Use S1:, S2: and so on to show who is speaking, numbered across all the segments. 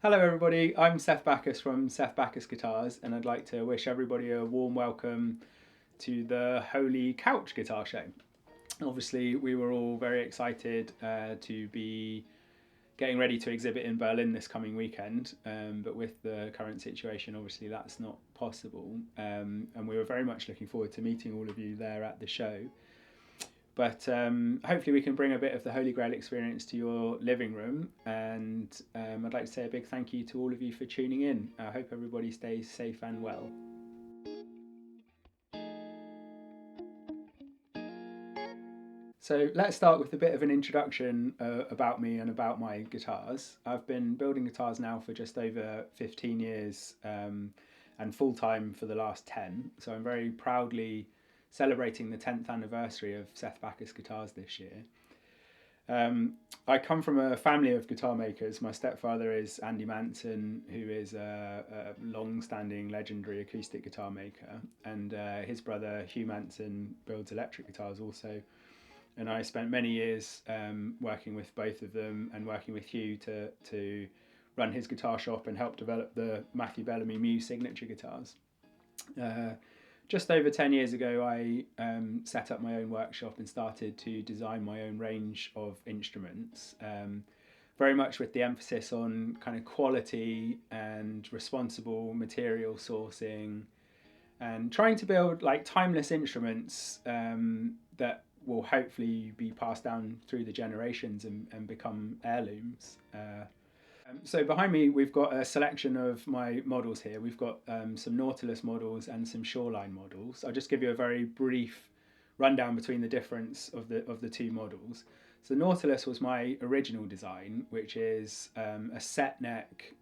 S1: Hello everybody, I'm Seth Baccus from Seth Baccus Guitars, and I'd like to wish everybody a warm welcome to the Holy Couch Guitar Show. Obviously we were all very excited to be getting ready to exhibit in Berlin this coming weekend, but with the current situation obviously that's not possible, and we were very much looking forward to meeting all of you there at the show. But hopefully we can bring a bit of the Holy Grail experience to your living room, and I'd like to say a big thank you to all of you for tuning in. I hope everybody stays safe and well. So let's start with a bit of an introduction about me and about my guitars. I've been building guitars now for just over 15 years and full-time for the last 10, so I'm very proudly celebrating the 10th anniversary of Seth Baccus Guitars this year. I come from a family of guitar makers. My stepfather is Andy Manson, who is a long-standing legendary acoustic guitar maker, and his brother Hugh Manson builds electric guitars also. And I spent many years working with both of them and working with Hugh to run his guitar shop and help develop the Matthew Bellamy Muse signature guitars. Just over 10 years ago, I set up my own workshop and started to design my own range of instruments, very much with the emphasis on kind of quality and responsible material sourcing, and trying to build like timeless instruments that will hopefully be passed down through the generations and become heirlooms. So behind me we've got a selection of my models here. We've got some Nautilus models and some Shoreline models. I'll just give you a very brief rundown between the difference of the two models. So Nautilus was my original design, which is a set neck,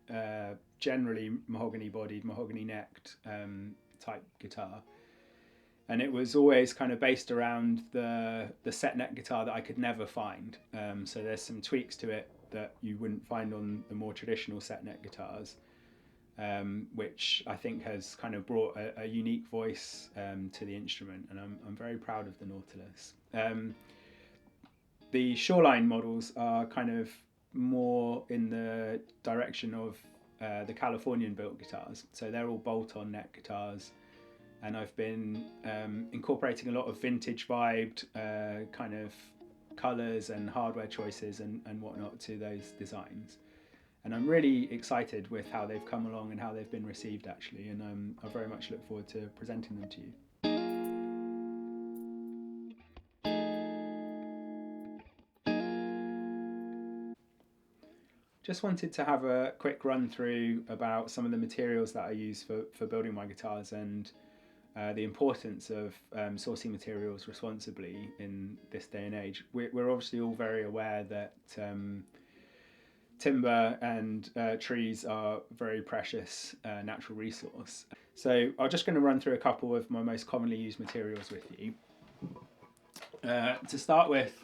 S1: generally mahogany bodied, mahogany necked type guitar. And it was always kind of based around the set neck guitar that I could never find. So there's some tweaks to it that you wouldn't find on the more traditional set neck guitars, which I think has kind of brought a unique voice to the instrument, and I'm very proud of the Nautilus. The Shoreline models are kind of more in the direction of the Californian built guitars, so they're all bolt-on neck guitars, and I've been incorporating a lot of vintage vibed kind of colours and hardware choices and whatnot to those designs. And I'm really excited with how they've come along and how they've been received actually, and I very much look forward to presenting them to you. Just wanted to have a quick run through about some of the materials that I use for building my guitars, and the importance of sourcing materials responsibly in this day and age. We're obviously all very aware that timber and trees are a very precious natural resource. So I'm just going to run through a couple of my most commonly used materials with you. To start with,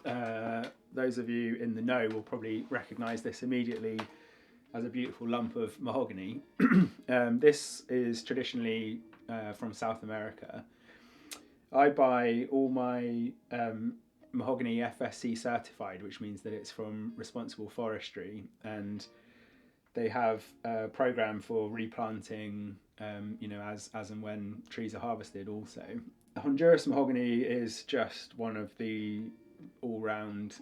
S1: those of you in the know will probably recognise this immediately as a beautiful lump of mahogany. This is traditionally from South America. I buy all my mahogany FSC certified, which means that it's from responsible forestry, and they have a program for replanting, as and when trees are harvested also. Honduras mahogany is just one of the all-round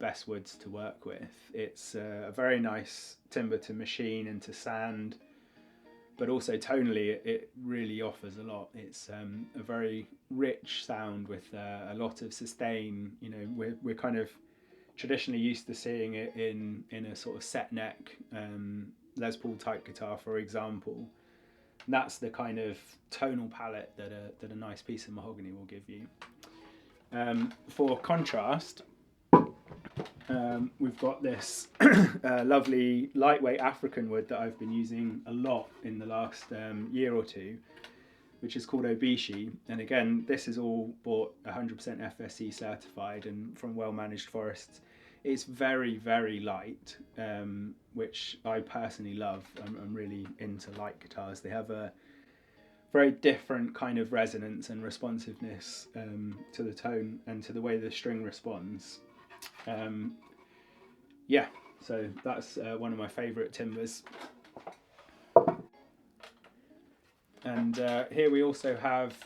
S1: best woods to work with. It's a very nice timber to machine and to sand, but also tonally it really offers a lot. It's a very rich sound with a lot of sustain. We're kind of traditionally used to seeing it in a sort of set neck Les Paul type guitar, for example. And that's the kind of tonal palette that a nice piece of mahogany will give you. For contrast, we've got this lovely lightweight African wood that I've been using a lot in the last year or two, which is called Obishi. And again, this is all bought 100% FSC certified and from well-managed forests. It's very, very light, which I personally love. I'm really into light guitars. They have a very different kind of resonance and responsiveness to the tone and to the way the string responds. So that's one of my favourite timbers. And here we also have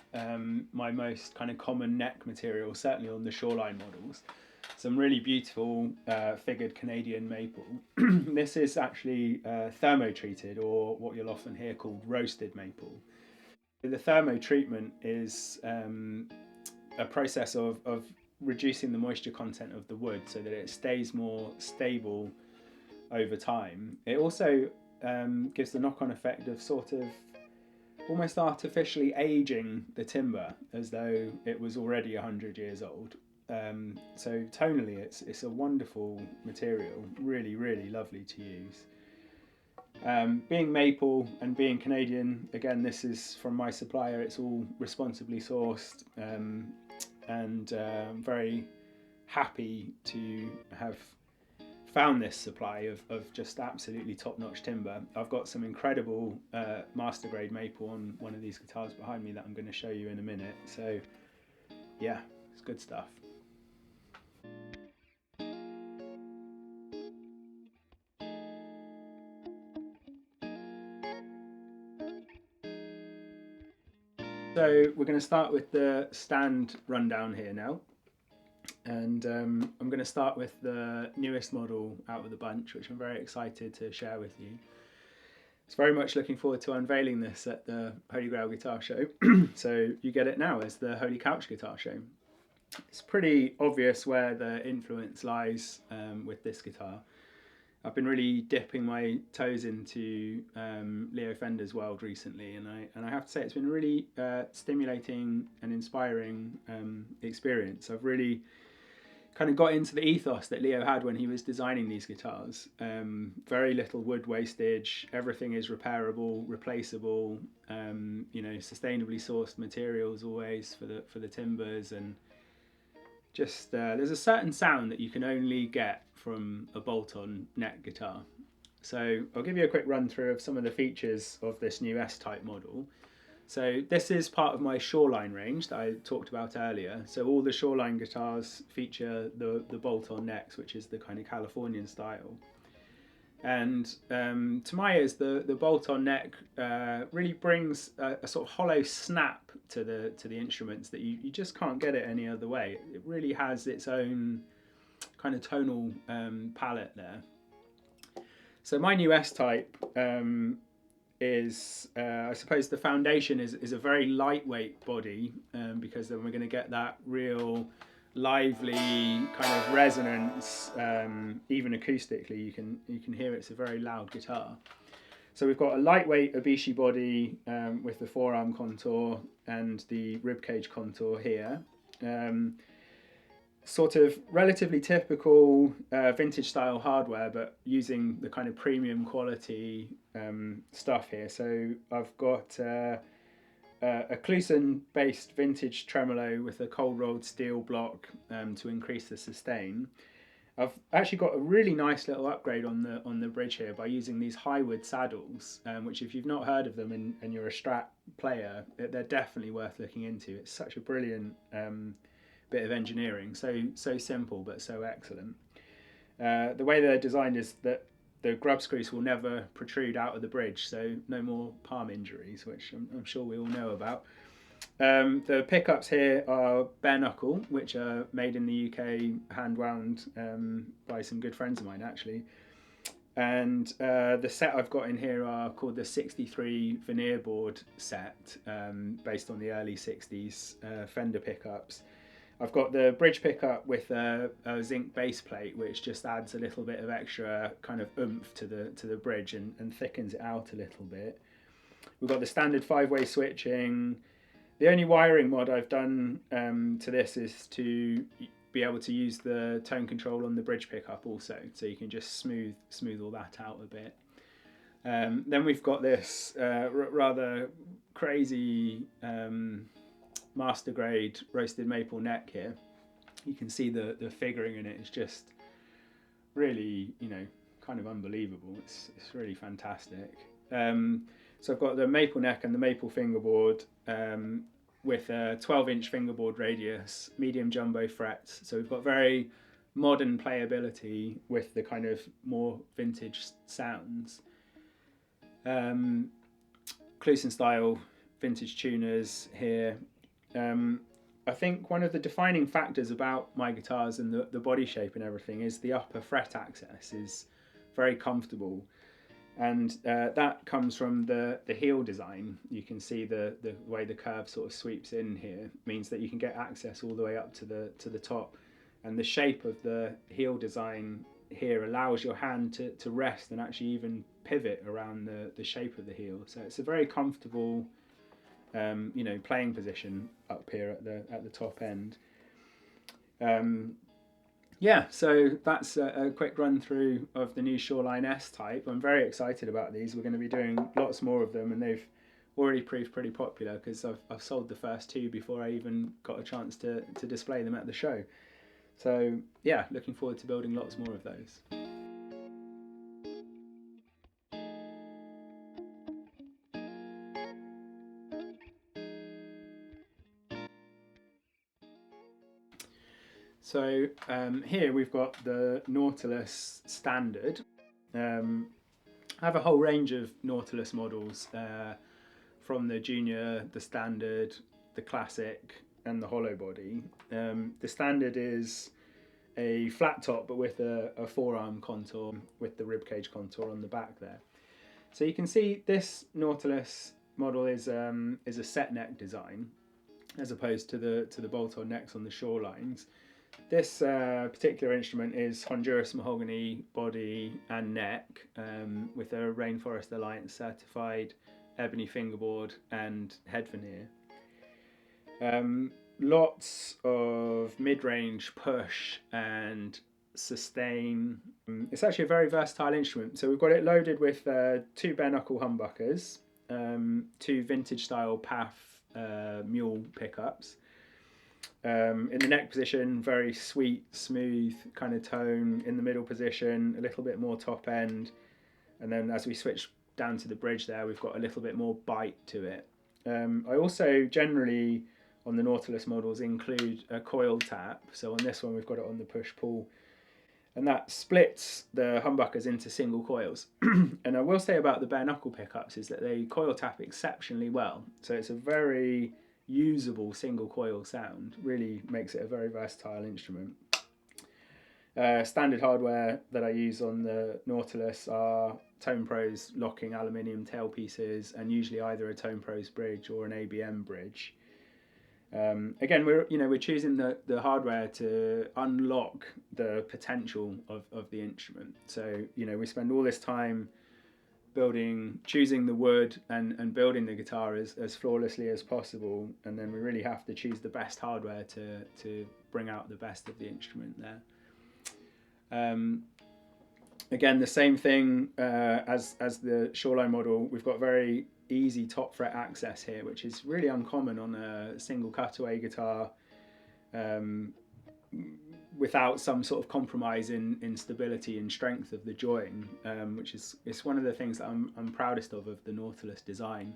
S1: my most kind of common neck material, certainly on the Shoreline models. Some really beautiful figured Canadian maple. This is actually thermo-treated, or what you'll often hear called roasted maple. The thermo treatment is a process of reducing the moisture content of the wood so that it stays more stable over time. It also gives the knock-on effect of sort of almost artificially aging the timber as though it was already 100 years old. So tonally it's a wonderful material, really, really lovely to use. Being maple and being Canadian, again, this is from my supplier, it's all responsibly sourced, and I'm very happy to have found this supply of just absolutely top-notch timber. I've got some incredible master grade maple on one of these guitars behind me that I'm going to show you in a minute. So yeah, it's good stuff. So we're going to start with the stand rundown here now. And I'm going to start with the newest model out of the bunch, which I'm very excited to share with you. It's very much looking forward to unveiling this at the Holy Grail Guitar Show. So you get it now as the Holy Couch Guitar Show. It's pretty obvious where the influence lies with this guitar. I've been really dipping my toes into Leo Fender's world recently, and I have to say it's been a really stimulating and inspiring experience. I've really kind of got into the ethos that Leo had when he was designing these guitars. Very little wood wastage, everything is repairable, replaceable, you know, sustainably sourced materials always for the timbers, and just there's a certain sound that you can only get from a bolt-on neck guitar. So I'll give you a quick run through of some of the features of this new S-type model. So this is part of my Shoreline range that I talked about earlier. So all the Shoreline guitars feature the bolt-on necks, which is the kind of Californian style. And to my ears, the bolt-on neck really brings a sort of hollow snap to the instruments that you just can't get it any other way. It really has its own kind of tonal palette there. So my new S-type is, I suppose the foundation is a very lightweight body, because then we're going to get that real lively kind of resonance, even acoustically you can hear it's a very loud guitar. So we've got a lightweight Obishi body with the forearm contour and the ribcage contour here. Sort of relatively typical vintage style hardware, but using the kind of premium quality stuff here. So I've got a Clusen based vintage tremolo with a cold rolled steel block to increase the sustain. I've actually got a really nice little upgrade on the bridge here by using these Highwood saddles, which if you've not heard of them and you're a Strat player, they're definitely worth looking into. It's such a brilliant bit of engineering, so simple but so excellent. The way they're designed is that the grub screws will never protrude out of the bridge, so no more palm injuries, which I'm sure we all know about. The pickups here are bare knuckle, which are made in the UK, hand wound by some good friends of mine actually. And the set I've got in here are called the 63 veneer board set, based on the early 60s Fender pickups. I've got the bridge pickup with a zinc base plate, which just adds a little bit of extra kind of oomph to the bridge and thickens it out a little bit. We've got the standard 5-way switching. The only wiring mod I've done to this is to be able to use the tone control on the bridge pickup also, so you can just smooth all that out a bit. Then we've got this rather crazy master grade roasted maple neck here. You can see the figuring in it is just really, you know, kind of unbelievable. It's really fantastic. So I've got the maple neck and the maple fingerboard with a 12-inch fingerboard radius, medium jumbo frets. So we've got very modern playability with the kind of more vintage sounds. Clusen style vintage tuners here. I think one of the defining factors about my guitars and the body shape and everything is the upper fret access is very comfortable, and that comes from the heel design. You can see the way the curve sort of sweeps in here means that you can get access all the way up to the top, and the shape of the heel design here allows your hand to rest and actually even pivot around the shape of the heel. So it's a very comfortable playing position up here at the top end. Yeah, so that's a quick run through of the new Shoreline S-type. I'm very excited about these. We're going to be doing lots more of them, and they've already proved pretty popular because I've sold the first two before I even got a chance to display them at the show. So yeah, looking forward to building lots more of those. So here we've got the Nautilus standard. I have a whole range of Nautilus models from the junior, the standard, the classic and the hollow body. The standard is a flat top but with a forearm contour with the ribcage contour on the back there. So you can see this Nautilus model is a set neck design as opposed to the bolt-on necks on the Shorelines. This particular instrument is Honduras mahogany body and neck with a Rainforest Alliance certified ebony fingerboard and head veneer. Lots of mid-range push and sustain. It's actually a very versatile instrument. So we've got it loaded with two bare knuckle humbuckers, two vintage style PAF mule pickups. In the neck position, very sweet, smooth kind of tone. In the middle position, a little bit more top end, and then as we switch down to the bridge there, we've got a little bit more bite to it. I also generally on the Nautilus models include a coil tap. So on this one we've got it on the push-pull, and that splits the humbuckers into single coils. And I will say about the bare knuckle pickups is that they coil tap exceptionally well. So it's a very usable single coil sound, really makes it a very versatile instrument. Standard hardware that I use on the Nautilus are Tone Pros locking aluminium tailpieces, and usually either a Tone Pros bridge or an ABM bridge. Again, we're choosing the hardware to unlock the potential of the instrument. So we spend all this time choosing the wood and building the guitar as flawlessly as possible, and then we really have to choose the best hardware to bring out the best of the instrument there. Again, the same thing as the Shoreline model. We've got very easy top fret access here, which is really uncommon on a single cutaway guitar, without some sort of compromise in stability and strength of the join, which is one of the things that I'm proudest of the Nautilus design.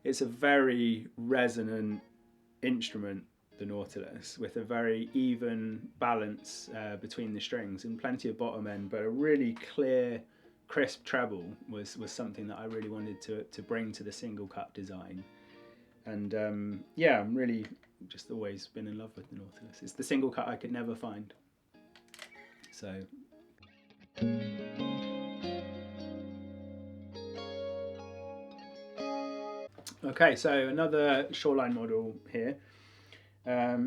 S1: It's a very resonant instrument, the Nautilus, with a very even balance between the strings and plenty of bottom end, but a really clear, crisp treble was something that I really wanted to bring to the single cut design. And yeah, I'm really just always been in love with the Nautilus. It's the single cut I could never find. So okay, so another Shoreline model here.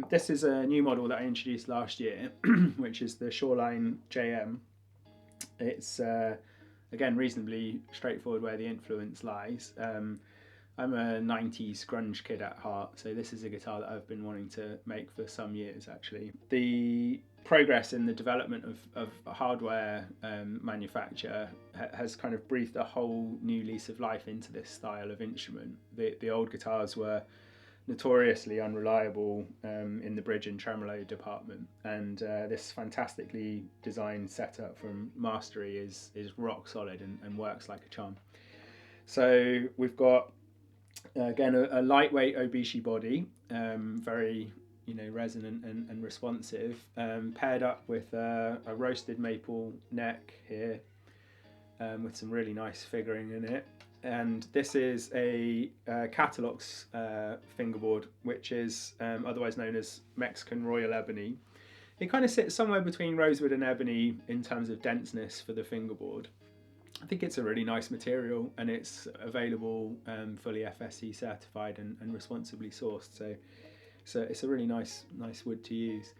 S1: This is a new model that I introduced last year, which is the Shoreline JM. It's again reasonably straightforward where the influence lies. I'm a 90s grunge kid at heart, so this is a guitar that I've been wanting to make for some years actually. The progress in the development of hardware manufacture has kind of breathed a whole new lease of life into this style of instrument. The old guitars were notoriously unreliable in the bridge and tremolo department, and this fantastically designed setup from Mastery is rock solid and works like a charm. So we've got again a lightweight Obishi body, very resonant and responsive, paired up with a roasted maple neck here, with some really nice figuring in it. and this is a Catalog's fingerboard, which is otherwise known as Mexican Royal Ebony. It kind of sits somewhere between rosewood and ebony in terms of denseness for the fingerboard. I think it's a really nice material, and it's available fully FSC certified and responsibly sourced. So it's a really nice wood to use.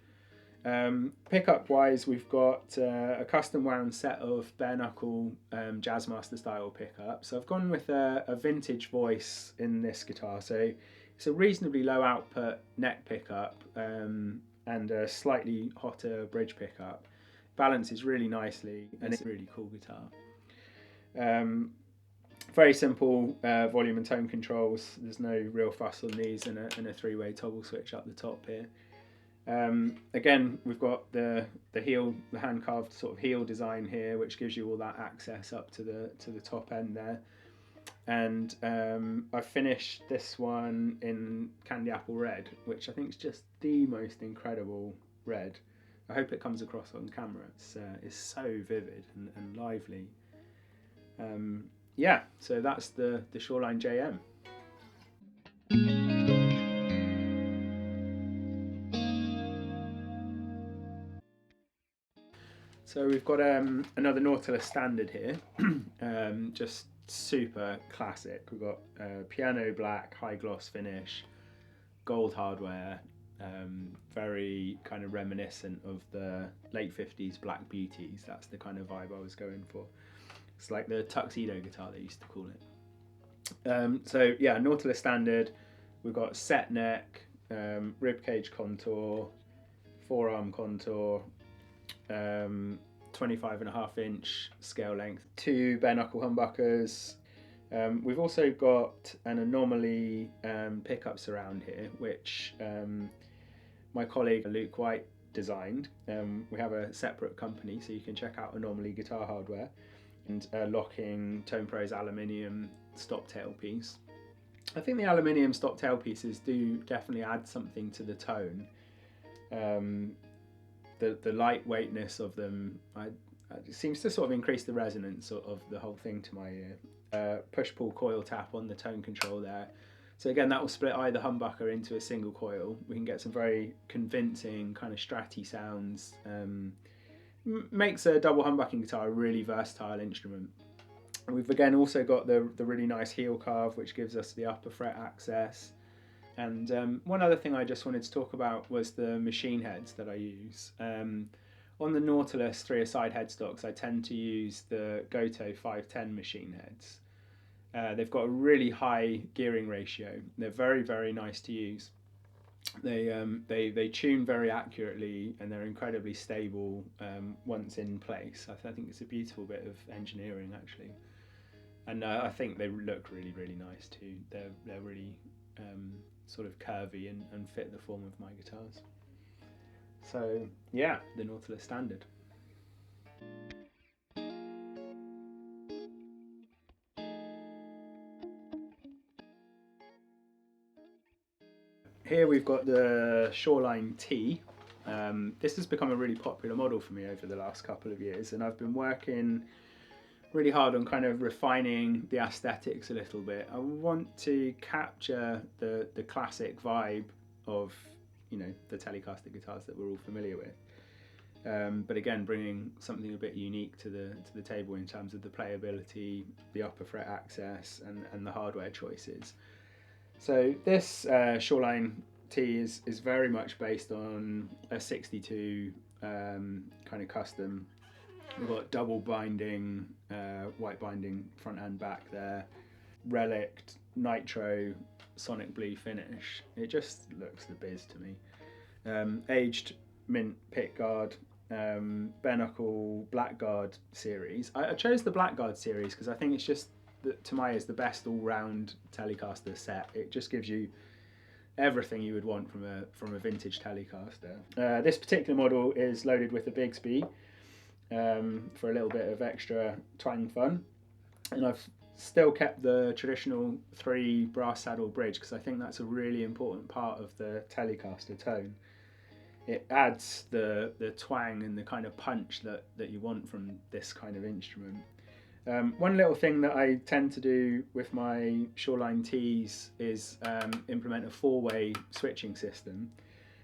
S1: Pickup wise, we've got a custom wound set of bare knuckle Jazzmaster style pickup. So I've gone with a vintage voice in this guitar. So it's a reasonably low output neck pickup and a slightly hotter bridge pickup. Balances really nicely, and it's a really cool guitar. Very simple volume and tone controls. There's no real fuss on these, and a three-way toggle switch up the top here. Again, we've got the hand carved sort of heel design here, which gives you all that access up to the top end there. And I finished this one in candy apple red, which I think is just the most incredible red. I hope it comes across on camera. It's so vivid and lively. Yeah, so that's the Shoreline JM. So we've got another Nautilus standard here, just super classic. We've got piano black, high gloss finish, gold hardware, very kind of reminiscent of the late 50s Black Beauties. That's the kind of vibe I was going for. It's like the tuxedo guitar they used to call it. So yeah, Nautilus standard. We've got set neck, rib cage contour, forearm contour, 25.5 inch scale length, 2 bare knuckle humbuckers. We've also got an Anomaly pickup surround here, which my colleague Luke White designed. We have a separate company, so you can check out Anomaly Guitar Hardware, and locking Tone Pro's aluminium stop tailpiece. I think the aluminium stop tailpieces do definitely add something to the tone. The lightweightness of them it seems to sort of increase the resonance of the whole thing to my ear. Push-pull coil tap on the tone control there. So again, that will split either humbucker into a single coil. We can get some very convincing kind of stratty sounds. Makes a double humbucking guitar a really versatile instrument. We've again also got the really nice heel carve, which gives us the upper fret access. And one other thing I just wanted to talk about was the machine heads that I use. On the Nautilus 3-a-side headstocks, I tend to use the Goto 510 machine heads. They've got a really high gearing ratio. They're very, very nice to use. They tune very accurately, and they're incredibly stable once in place. I think it's a beautiful bit of engineering, actually. And I think they look really, really nice too. They're really sort of curvy and fit the form of my guitars. So yeah, the Nautilus standard. Here we've got the Shoreline T. This has become a really popular model for me over the last couple of years, and I've been working really hard on kind of refining the aesthetics a little bit. I want to capture the classic vibe of, you know, the Telecaster guitars that we're all familiar with, but again bringing something a bit unique to the table in terms of the playability, the upper fret access, and the hardware choices. So this Shoreline T is very much based on a 62 kind of custom. We've got double binding, white binding front and back there, relict, nitro, sonic blue finish. It just looks the biz to me. Aged mint pickguard, bare knuckle blackguard series. I chose the blackguard series because I think it's just, to my ears, the best all-round Telecaster set. It just gives you everything you would want from a vintage Telecaster. This particular model is loaded with a Bigsby for a little bit of extra twang fun, and I've still kept the traditional 3 brass saddle bridge because I think that's a really important part of the Telecaster tone. It adds the twang and the kind of punch that you want from this kind of instrument. One little thing that I tend to do with my Shoreline Ts is implement a 4-way switching system.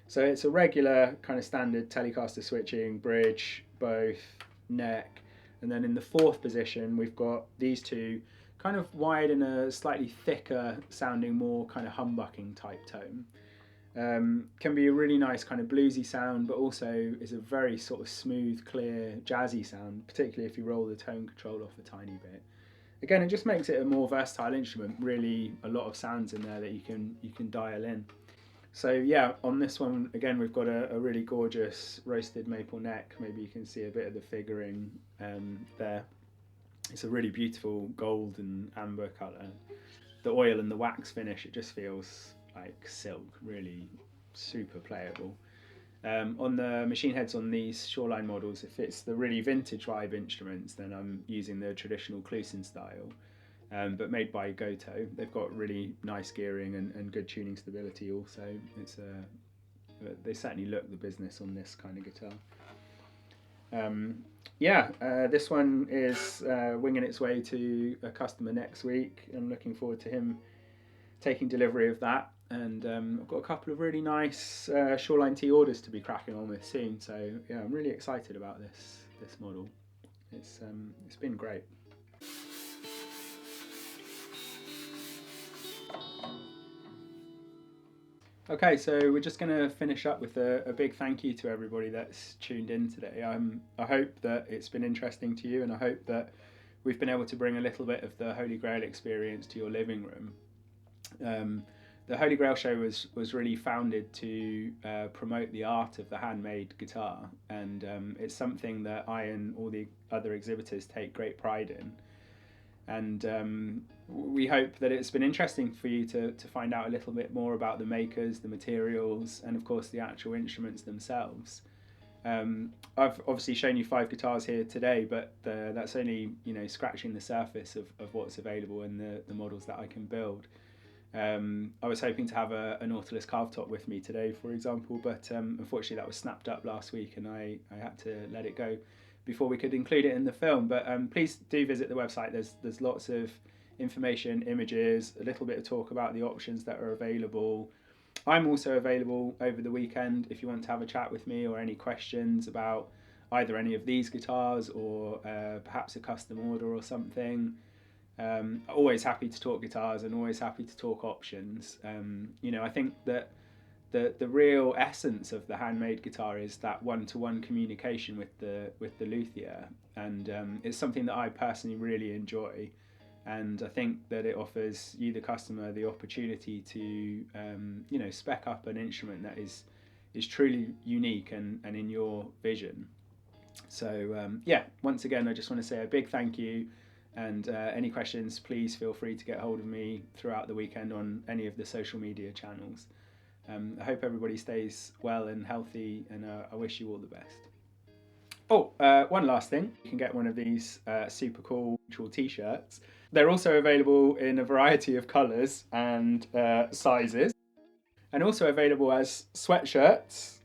S1: So it's a regular kind of standard Telecaster switching, bridge, both, neck, and then in the 4th position we've got these two kind of wired in a slightly thicker sounding, more kind of humbucking type tone. Can be a really nice kind of bluesy sound, but also is a very sort of smooth, clear, jazzy sound, particularly if you roll the tone control off a tiny bit. Again, it just makes it a more versatile instrument, really a lot of sounds in there that you can dial in. So yeah, on this one, again, we've got a really gorgeous roasted maple neck. Maybe you can see a bit of the figuring there. It's a really beautiful gold and amber colour. The oil and the wax finish, it just feels like silk, really super playable. On the machine heads on these Shoreline models, if it's the really vintage vibe instruments, then I'm using the traditional Clusin style, but made by Goto. They've got really nice gearing and good tuning stability also. They certainly look the business on this kind of guitar. This one is winging its way to a customer next week. I'm looking forward to him taking delivery of that, and I've got a couple of really nice Shoreline T orders to be cracking on with soon. So yeah, I'm really excited about this model. It's been great. Okay, so we're just going to finish up with a big thank you to everybody that's tuned in today. I hope that it's been interesting to you, and I hope that we've been able to bring a little bit of the Holy Grail experience to your living room. The Holy Grail Show was really founded to promote the art of the handmade guitar, and it's something that I and all the other exhibitors take great pride in. And we hope that it's been interesting for you to find out a little bit more about the makers, the materials, and of course the actual instruments themselves. I've obviously shown you 5 guitars here today, but that's only scratching the surface of what's available and the models that I can build. I was hoping to have a Nautilus carve top with me today, for example, but unfortunately that was snapped up last week and I had to let it go before we could include it in the film. But please do visit the website. There's lots of information, images, a little bit of talk about the options that are available. I'm also available over the weekend if you want to have a chat with me or any questions about either any of these guitars or perhaps a custom order or something. Always happy to talk guitars and always happy to talk options. I think that the real essence of the handmade guitar is that one-to-one communication with the luthier, and it's something that I personally really enjoy, and I think that it offers you, the customer, the opportunity to spec up an instrument that is truly unique and in your vision. So once again, I just want to say a big thank you, and any questions, please feel free to get hold of me throughout the weekend on any of the social media channels. I hope everybody stays well and healthy, and I wish you all the best. Oh, one last thing. You can get one of these super cool t-shirts. They're also available in a variety of colours and sizes, and also available as sweatshirts